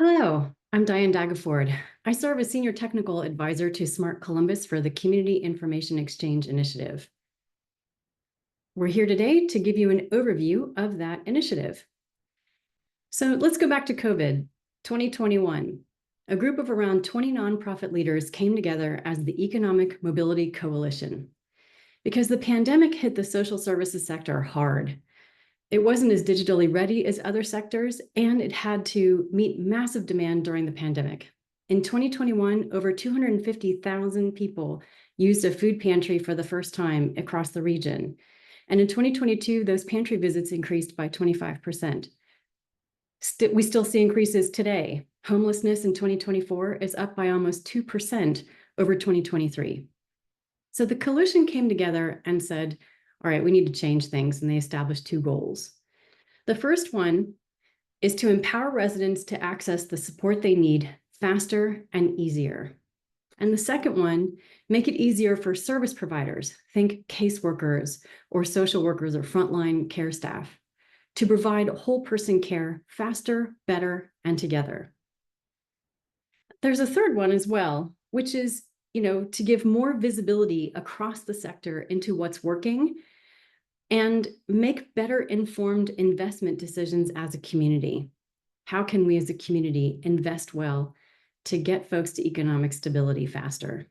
Hello, I'm Diane Dagaford. I serve as Senior Technical Advisor to Smart Columbus for the Community Information Exchange Initiative. We're here today to give you an overview of that initiative. So let's go back to COVID, 2021. A group of around 20 nonprofit leaders came together as the Economic Mobility Coalition. Because the pandemic hit the social services sector hard, it wasn't as digitally ready as other sectors, and it had to meet massive demand during the pandemic. In 2021, over 250,000 people used a food pantry for the first time across the region. And in 2022, those pantry visits increased by 25%. We still see increases today. Homelessness in 2024 is up by almost 2% over 2023. So the coalition came together and said, all right, we need to change things, and they established two goals. The first one is to empower residents to access the support they need faster and easier. And the second one, make it easier for service providers, think caseworkers or social workers or frontline care staff, to provide whole person care faster, better, and together. There's a third one as well, which is to give more visibility across the sector into what's working and make better informed investment decisions as a community. How can we as a community invest well to get folks to economic stability faster?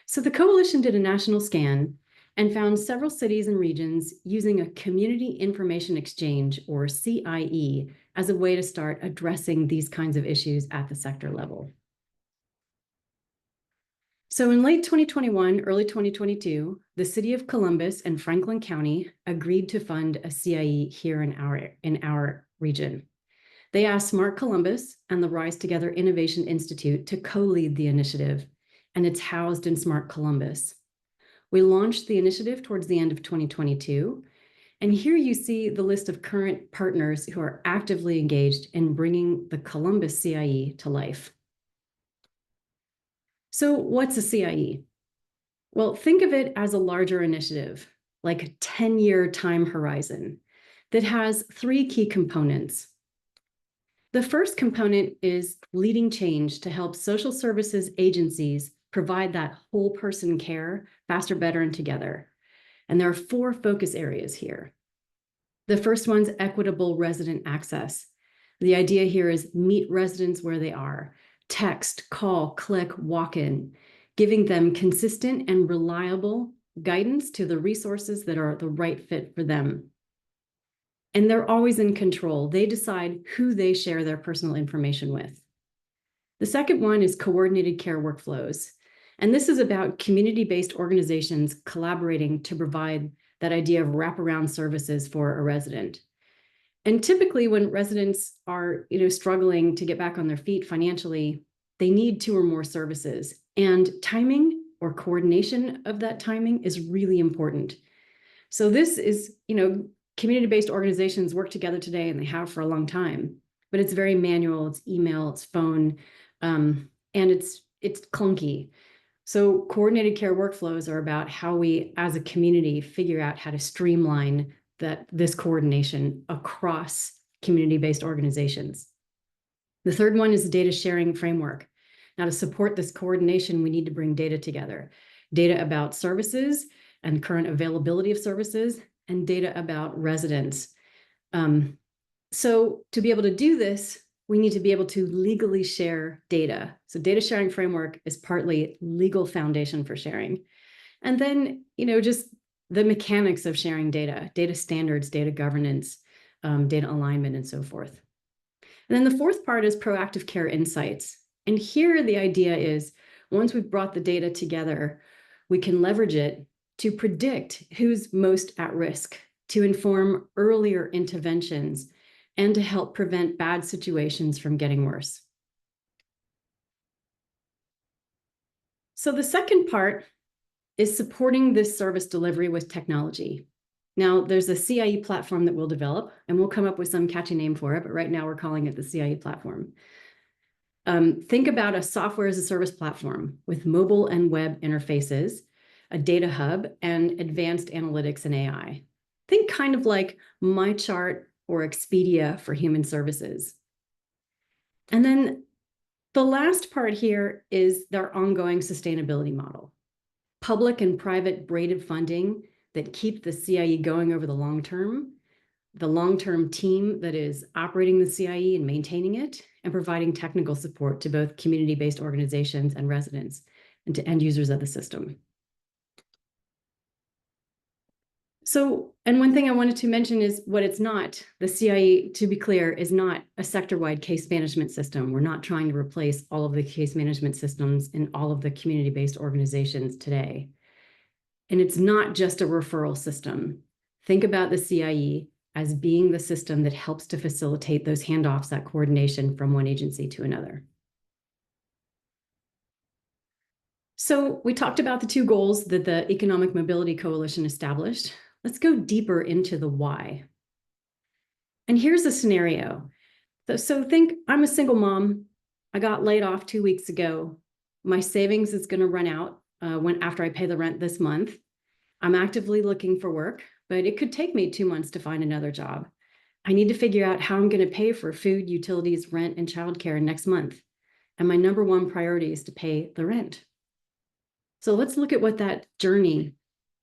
So the coalition did a national scan and found several cities and regions using a community information exchange, or CIE, as a way to start addressing these kinds of issues at the sector level. So in late 2021, early 2022, the city of Columbus and Franklin County agreed to fund a CIE here in our region. They asked Smart Columbus and the Rise Together Innovation Institute to co-lead the initiative, and it's housed in Smart Columbus. We launched the initiative towards the end of 2022, and here you see the list of current partners who are actively engaged in bringing the Columbus CIE to life. So what's a CIE? Well, think of it as a larger initiative, like a 10-year time horizon that has three key components. The first component is leading change to help social services agencies provide that whole person care faster, better, and together. And there are four focus areas here. The first one's equitable resident access. The idea here is meet residents where they are. Text, call, click, walk in, giving them consistent and reliable guidance to the resources that are the right fit for them. And they're always in control. They decide who they share their personal information with. The second one is coordinated care workflows. And this is about community-based organizations collaborating to provide that idea of wraparound services for a resident. And typically when residents are struggling to get back on their feet financially, they need two or more services. And timing or coordination of that timing is really important. So this is, community-based organizations work together today, and they have for a long time, but it's very manual, it's email, it's phone, and it's clunky. So coordinated care workflows are about how we as a community figure out how to streamline this coordination across community-based organizations. The third one is the data sharing framework. Now, to support this coordination, we need to bring data together. Data about services and current availability of services, and data about residents. So to be able to do this, we need to be able to legally share data. So data sharing framework is partly legal foundation for sharing. And then, just the mechanics of sharing data, data standards, data governance, data alignment, and so forth. And then the fourth part is proactive care insights. And here the idea is, once we've brought the data together, we can leverage it to predict who's most at risk, to inform earlier interventions, and to help prevent bad situations from getting worse. So the second part is supporting this service delivery with technology. Now, there's a CIE platform that we'll develop, and we'll come up with some catchy name for it, but right now we're calling it the CIE platform. Think about a software as a service platform with mobile and web interfaces, a data hub, and advanced analytics and AI. Think kind of like MyChart or Expedia for human services. And then the last part here is their ongoing sustainability model. Public and private braided funding that keep the CIE going over the long-term team that is operating the CIE and maintaining it, and providing technical support to both community-based organizations and residents, and to end users of the system. So, and one thing I wanted to mention is what it's not. The CIE, to be clear, is not a sector-wide case management system. We're not trying to replace all of the case management systems in all of the community-based organizations today. And it's not just a referral system. Think about the CIE as being the system that helps to facilitate those handoffs, that coordination from one agency to another. So we talked about the 2 goals that the Economic Mobility Coalition established. Let's go deeper into the why. And here's a scenario. So think I'm a single mom. I got laid off 2 weeks ago. My savings is going to run out after I pay the rent this month. I'm actively looking for work, but it could take me 2 months to find another job. I need to figure out how I'm going to pay for food, utilities, rent, and childcare next month. And my number 1 priority is to pay the rent. So let's look at what that journey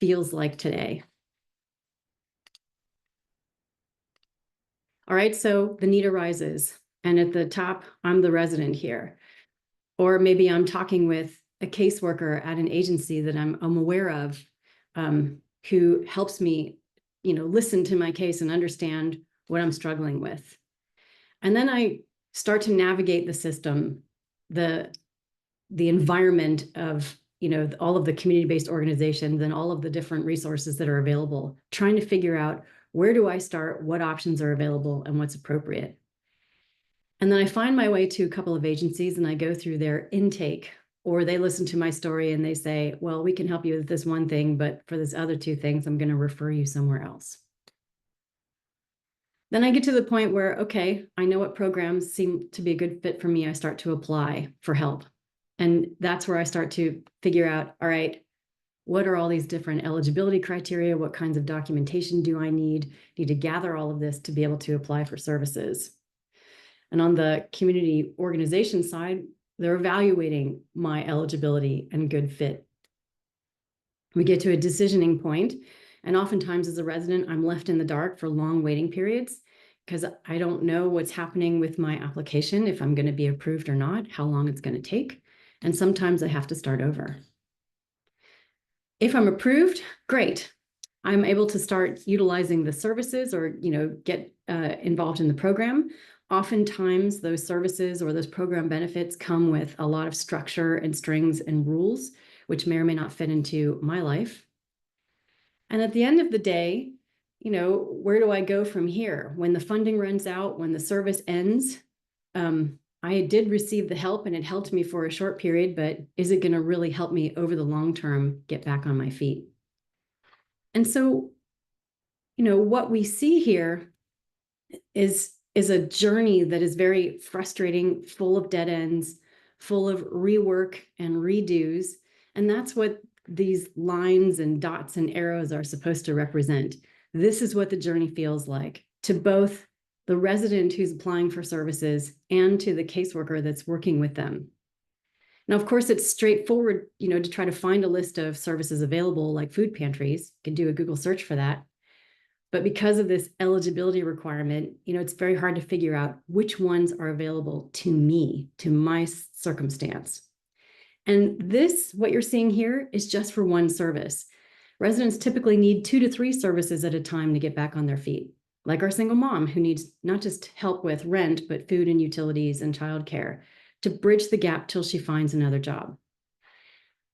feels like today. All right, so the need arises. And at the top, I'm the resident here. Or maybe I'm talking with a caseworker at an agency that I'm aware of, who helps me, listen to my case and understand what I'm struggling with. And then I start to navigate the system, the environment of, all of the community-based organizations and all of the different resources that are available, trying to figure out where do I start, what options are available, and what's appropriate. And then I find my way to a couple of agencies and I go through their intake, or they listen to my story and they say, well, we can help you with this one thing, but for this other 2 things, I'm going to refer you somewhere else. Then I get to the point where, okay, I know what programs seem to be a good fit for me. I start to apply for help. And that's where I start to figure out, all right, what are all these different eligibility criteria? What kinds of documentation do I need? Need to gather all of this to be able to apply for services. And on the community organization side, they're evaluating my eligibility and good fit. We get to a decisioning point, and oftentimes as a resident, I'm left in the dark for long waiting periods because I don't know what's happening with my application, if I'm going to be approved or not, how long it's going to take. And sometimes I have to start over. If I'm approved, great. I'm able to start utilizing the services or, get involved in the program. Oftentimes those services or those program benefits come with a lot of structure and strings and rules, which may or may not fit into my life. And at the end of the day, where do I go from here? When the funding runs out, when the service ends, I did receive the help and it helped me for a short period, but is it going to really help me over the long term get back on my feet? And so, what we see here is a journey that is very frustrating, full of dead ends, full of rework and redos. And that's what these lines and dots and arrows are supposed to represent. This is what the journey feels like to both the resident who's applying for services and to the caseworker that's working with them. Now, of course, it's straightforward, to try to find a list of services available like food pantries. You can do a Google search for that. But because of this eligibility requirement, it's very hard to figure out which ones are available to me, to my circumstance. And this, what you're seeing here, is just for one service. Residents typically need 2 to 3 services at a time to get back on their feet, like our single mom who needs not just help with rent, but food and utilities and childcare to bridge the gap till she finds another job.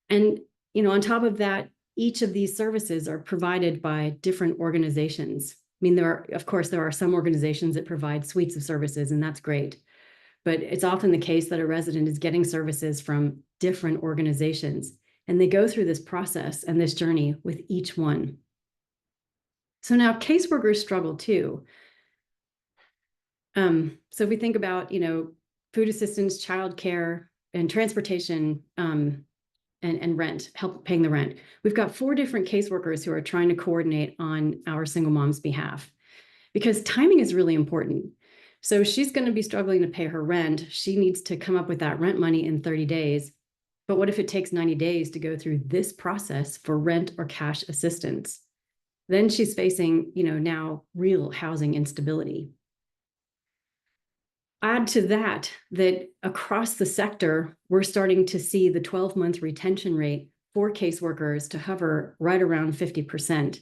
And, on top of that, each of these services are provided by different organizations. I mean, there are some organizations that provide suites of services, and that's great. But it's often the case that a resident is getting services from different organizations, and they go through this process and this journey with each one. So now caseworkers struggle too. So if we think about, food assistance, childcare, and transportation, and rent, help paying the rent. We've got 4 different caseworkers who are trying to coordinate on our single mom's behalf because timing is really important. So she's going to be struggling to pay her rent. She needs to come up with that rent money in 30 days. But what if it takes 90 days to go through this process for rent or cash assistance? Then she's facing, now real housing instability. Add to that across the sector, we're starting to see the 12-month retention rate for caseworkers to hover right around 50%.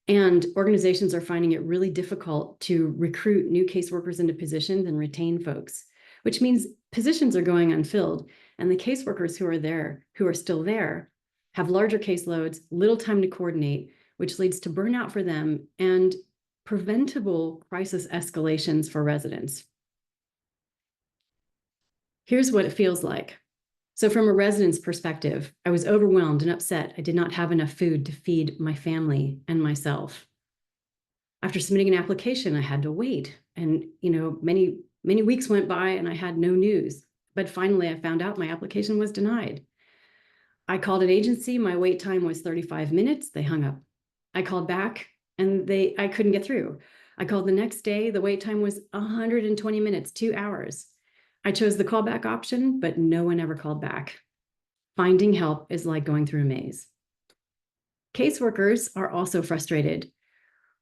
And organizations are finding it really difficult to recruit new caseworkers into positions and retain folks, which means positions are going unfilled. And the caseworkers who are still there, have larger caseloads, little time to coordinate, which leads to burnout for them and preventable crisis escalations for residents. Here's what it feels like. So from a resident's perspective, I was overwhelmed and upset. I did not have enough food to feed my family and myself. After submitting an application, I had to wait. And, many, many weeks went by and I had no news. But finally, I found out my application was denied. I called an agency. My wait time was 35 minutes. They hung up. I called back and I couldn't get through. I called the next day. The wait time was 120 minutes, 2 hours. I chose the callback option, but no one ever called back. Finding help is like going through a maze. Caseworkers are also frustrated.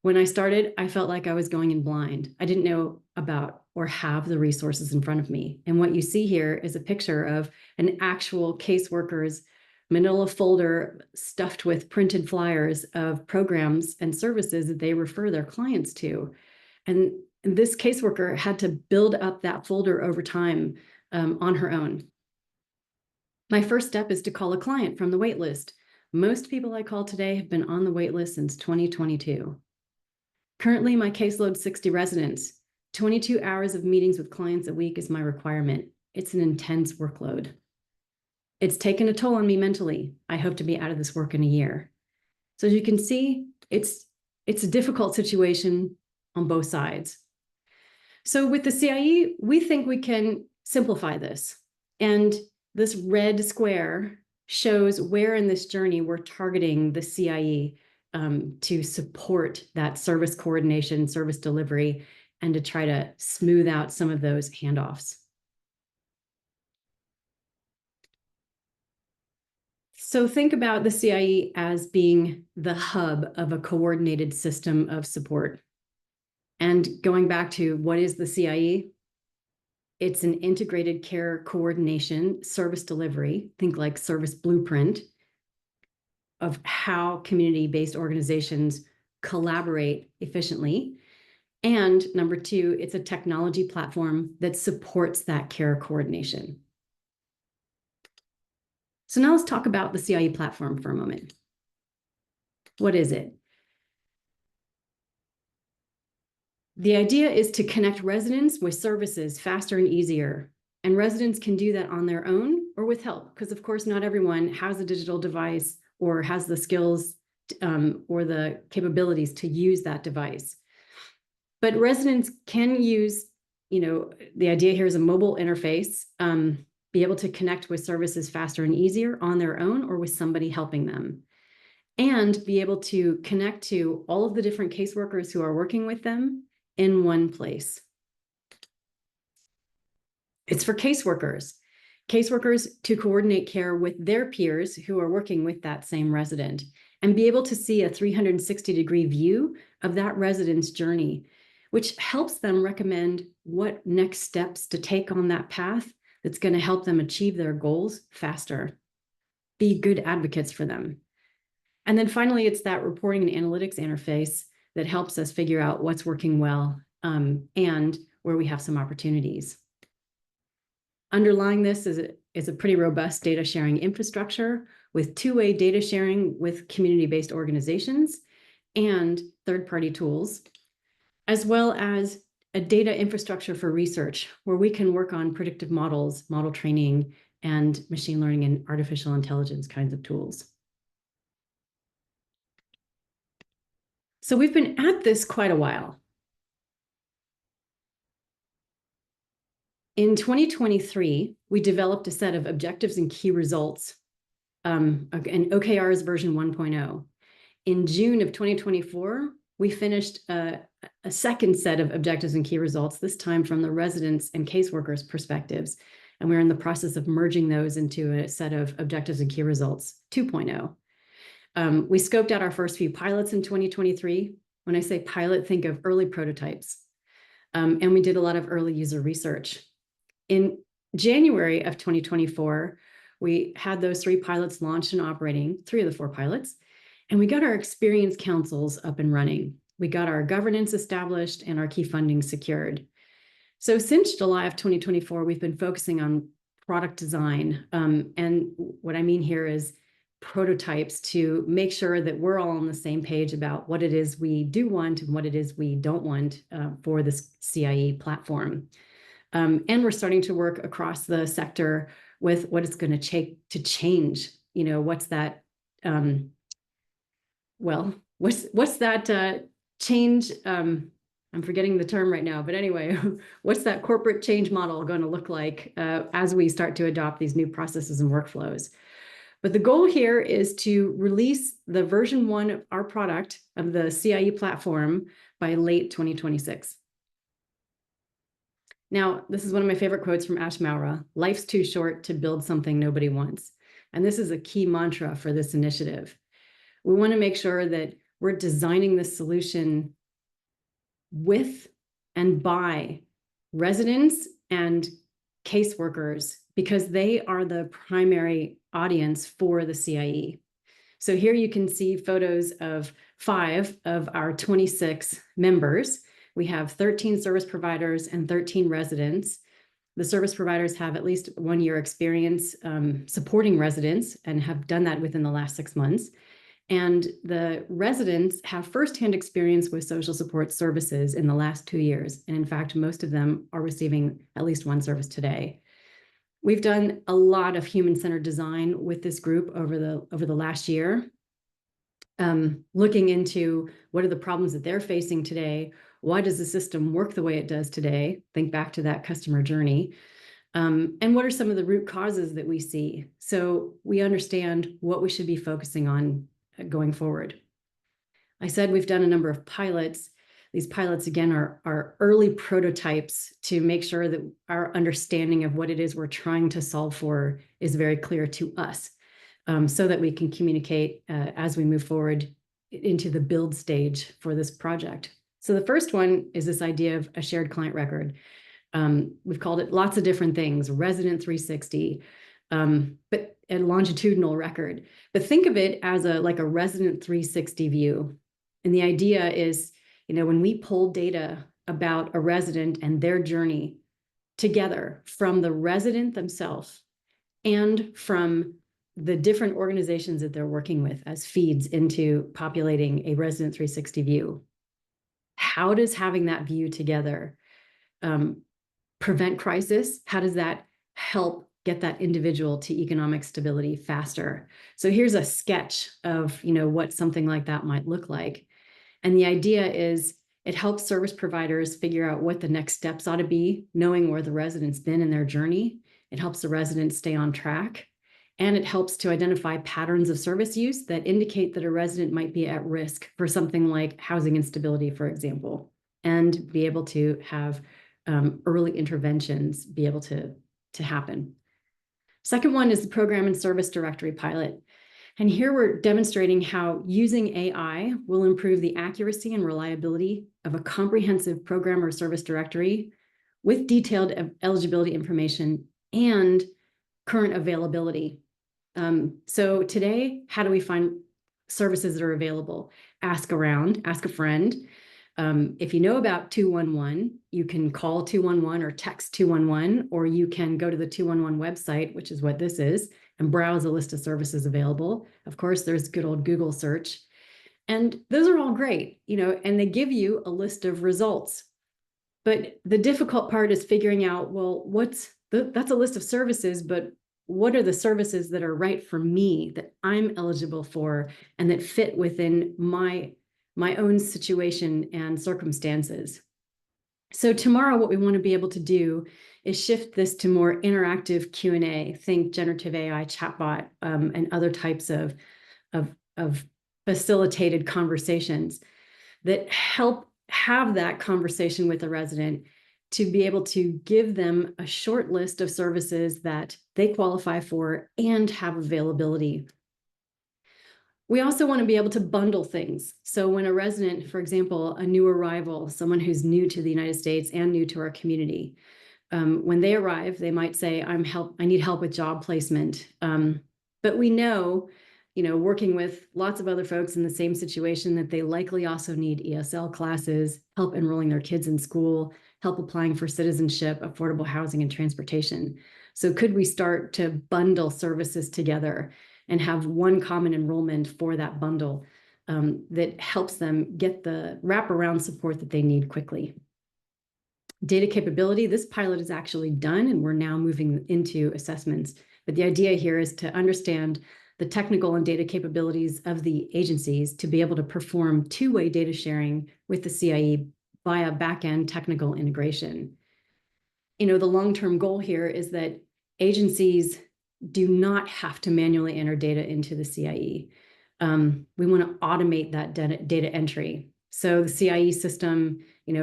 When I started, I felt like I was going in blind. I didn't know about or have the resources in front of me. And what you see here is a picture of an actual caseworker's manila folder stuffed with printed flyers of programs and services that they refer their clients to. And this caseworker had to build up that folder over time on her own. My first step is to call a client from the wait list. Most people I call today have been on the wait list since 2022. Currently, my caseload is 60 residents. 22 hours of meetings with clients a week is my requirement. It's an intense workload. It's taken a toll on me mentally. I hope to be out of this work in a year. So as you can see, it's a difficult situation on both sides. So with the CIE, we think we can simplify this. And this red square shows where in this journey we're targeting the CIE to support that service coordination, service delivery, and to try to smooth out some of those handoffs. So think about the CIE as being the hub of a coordinated system of support. And going back to what is the CIE? It's an integrated care coordination service delivery, think like service blueprint of how community-based organizations collaborate efficiently. And number two, it's a technology platform that supports that care coordination. So now let's talk about the CIE platform for a moment. What is it? The idea is to connect residents with services faster and easier. And residents can do that on their own or with help, because of course, not everyone has a digital device or has the skills or the capabilities to use that device. But residents can use, the idea here is a mobile interface, be able to connect with services faster and easier on their own or with somebody helping them, and be able to connect to all of the different caseworkers who are working with them in one place. It's for caseworkers to coordinate care with their peers who are working with that same resident and be able to see a 360-degree view of that resident's journey, which helps them recommend what next steps to take on that path that's going to help them achieve their goals faster. Be good advocates for them. And then finally, it's that reporting and analytics interface that helps us figure out what's working well and where we have some opportunities. Underlying this is a pretty robust data sharing infrastructure with two-way data sharing with community-based organizations and third-party tools, as well as a data infrastructure for research where we can work on predictive models, model training, and machine learning and artificial intelligence kinds of tools. So we've been at this quite a while. In 2023, we developed a set of objectives and key results, and OKR's version 1.0. In June of 2024, we finished a a second set of objectives and key results, this time from the residents and caseworkers' perspectives. And we're in the process of merging those into a set of objectives and key results 2.0. We scoped out our first few pilots in 2023. When I say pilot, think of early prototypes. And we did a lot of early user research. In January of 2024, we had those 3 pilots launched and operating, 3 of the 4 pilots, and we got our experience councils up and running. We got our governance established and our key funding secured. So since July of 2024, we've been focusing on product design. And what I mean here is prototypes to make sure that we're all on the same page about what it is we do want and what it is we don't want for this CIE platform. And we're starting to work across the sector with what it's going to take to change. What's that? What's that change? I'm forgetting the term right now, but anyway, what's that corporate change model going to look like as we start to adopt these new processes and workflows? But the goal here is to release the version 1 of our product of the CIE platform by late 2026. Now, this is one of my favorite quotes from Ash Maura: "Life's too short to build something nobody wants." And this is a key mantra for this initiative. We want to make sure that we're designing this solution with and by residents and caseworkers, because they are the primary audience for the CIE. So here you can see photos of 5 of our 26 members. We have 13 service providers and 13 residents. The service providers have at least 1 year experience supporting residents and have done that within the last 6 months. And the residents have firsthand experience with social support services in the last 2 years. And in fact, most of them are receiving at least 1 service today. We've done a lot of human-centered design with this group over the last year, looking into what are the problems that they're facing today. Why does the system work the way it does today? Think back to that customer journey. And what are some of the root causes that we see? So we understand what we should be focusing on going forward. I said we've done a number of pilots. These pilots, again, are early prototypes to make sure that our understanding of what it is we're trying to solve for is very clear to us, so that we can communicate as we move forward into the build stage for this project. So the first one is this idea of a shared client record. We've called it lots of different things: resident 360, but a longitudinal record. But think of it as like a resident 360 view. And the idea is, when we pull data about a resident and their journey together from the resident themselves and from the different organizations that they're working with as feeds into populating a resident 360 view, how does having that view together prevent crisis? How does that help get that individual to economic stability faster? So here's a sketch of what something like that might look like. And the idea is it helps service providers figure out what the next steps ought to be, knowing where the resident's been in their journey. It helps the residents stay on track. And it helps to identify patterns of service use that indicate that a resident might be at risk for something like housing instability, for example, and be able to have early interventions be able to happen. Second one is the program and service directory pilot. And here we're demonstrating how using AI will improve the accuracy and reliability of a comprehensive program or service directory with detailed eligibility information and current availability. So today, how do we find services that are available? Ask around, ask a friend. If you know about 211, you can call 211 or text 211, or you can go to the 211 website, which is what this is, and browse a list of services available. Of course, there's good old Google search. And those are all great, and they give you a list of results. But the difficult part is figuring out, well, that's a list of services, but what are the services that are right for me, that I'm eligible for, and that fit within my own situation and circumstances? So tomorrow, what we want to be able to do is shift this to more interactive Q&A. Think generative AI chatbot and other types of facilitated conversations that help have that conversation with a resident to be able to give them a short list of services that they qualify for and have availability. We also want to be able to bundle things. So when a resident, for example, a new arrival, someone who's new to the United States and new to our community, when they arrive, they might say, I need help with job placement. But we know, working with lots of other folks in the same situation, that they likely also need ESL classes, help enrolling their kids in school, help applying for citizenship, affordable housing, and transportation. So could we start to bundle services together and have one common enrollment for that bundle that helps them get the wraparound support that they need quickly? Data capability, this pilot is actually done and we're now moving into assessments. But the idea here is to understand the technical and data capabilities of the agencies to be able to perform two-way data sharing with the CIE via back-end technical integration. The long-term goal here is that agencies do not have to manually enter data into the CIE. We want to automate that data entry. So the CIE system,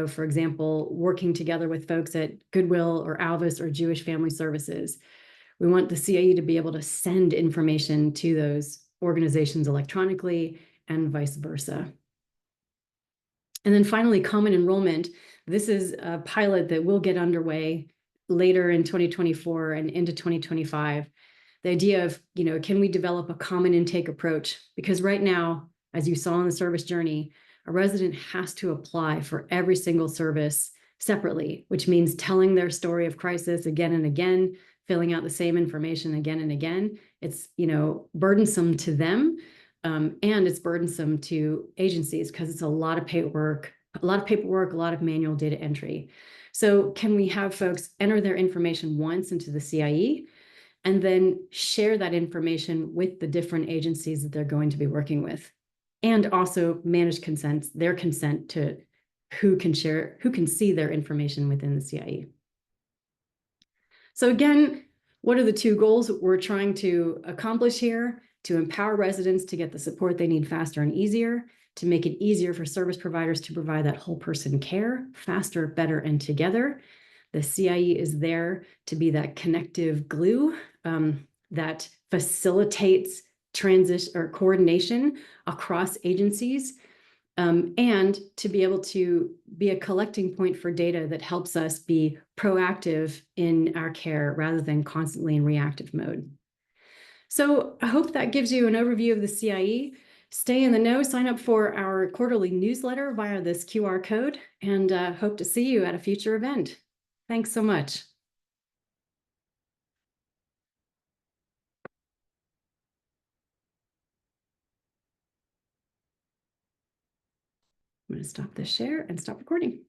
for example, working together with folks at Goodwill or Alvis or Jewish Family Services, we want the CIE to be able to send information to those organizations electronically and vice versa. And then finally, common enrollment. This is a pilot that will get underway later in 2024 and into 2025. The idea of, can we develop a common intake approach? Because right now, as you saw in the service journey, a resident has to apply for every single service separately, which means telling their story of crisis again and again, filling out the same information again and again. It's, burdensome to them, and it's burdensome to agencies because it's a lot of paperwork, a lot of manual data entry. So can we have folks enter their information once into the CIE and then share that information with the different agencies that they're going to be working with, and also manage their consent to who can see their information within the CIE. So again, what are the two goals we're trying to accomplish here? To empower residents to get the support they need faster and easier, to make it easier for service providers to provide that whole person care faster, better, and together. The CIE is there to be that connective glue that facilitates transition or coordination across agencies, and to be able to be a collecting point for data that helps us be proactive in our care rather than constantly in reactive mode. So I hope that gives you an overview of the CIE. Stay in the know, sign up for our quarterly newsletter via this QR code, and hope to see you at a future event. Thanks so much. I'm going to stop the share and stop recording.